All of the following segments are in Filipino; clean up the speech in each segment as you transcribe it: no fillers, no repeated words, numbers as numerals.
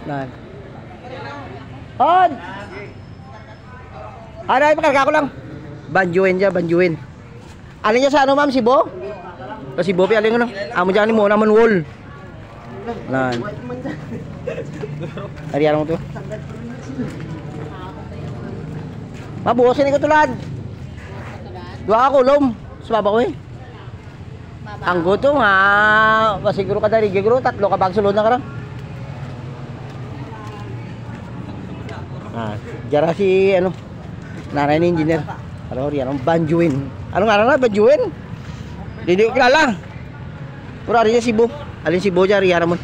Nan. On! Ay, pakarga ko lang. Banjuin dyan, banjuin. Alin niya sa ano, ma'am? Sibo? Kasi Sibo, alin ano? Amo dyan mo naman wall. Nan. Ariyan mo to. Mabuhasin ko tulad. Dua ka kulom. Sumaba ko eh. Ang guto nga. Masiguro ka dali. Giguro, tatlo ka bag sulod na karang. Jara si ano. Nanay ni engineer. Ano riyan ang banjuin. Anong ngalan na banjuin? Hindi ko kilala. Pura rin niya Sibo. Alin Sibo dyan riyan mo.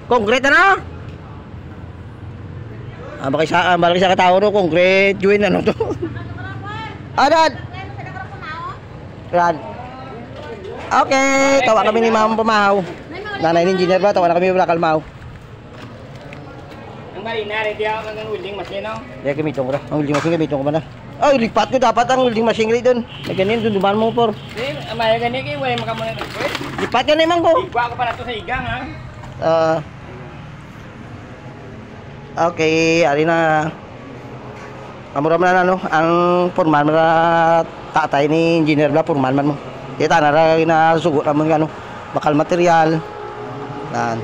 Konkrete na. Balik sa katao no, konkrete juin ano to. Adan. Rad. Okay, tawa kami ni Ma'am Pamahaw. Nanay ni engineer ba, tawa na kami wala kalmaw. Ang marinare di ako ng welding machine no. Di gamiton ko ra. Ang welding machine gamiton ko ba na? Ay, lipat ko dapat ang welding machine ri doon. Ganyan doon duman mo por. May gani kay way makamuna. Lipat ka na imang ko. Igwa ko pa na to sa igang ha. Okay, ari na. Amura man ano, ang foreman mara tatay ni engineer bla foreman man mo. Kita na ra ginasugot namon ano, bakal material. Nan.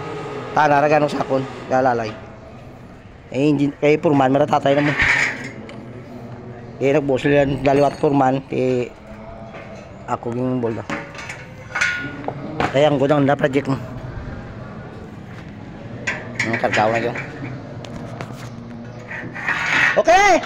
Tana ra ganong sakon, galalay. Kay foreman mara tatay namo. Nagbos sila daliwat foreman ti ako ging bola. Kaya ang gudang na project mo. Ang kargaw na yun. Okay!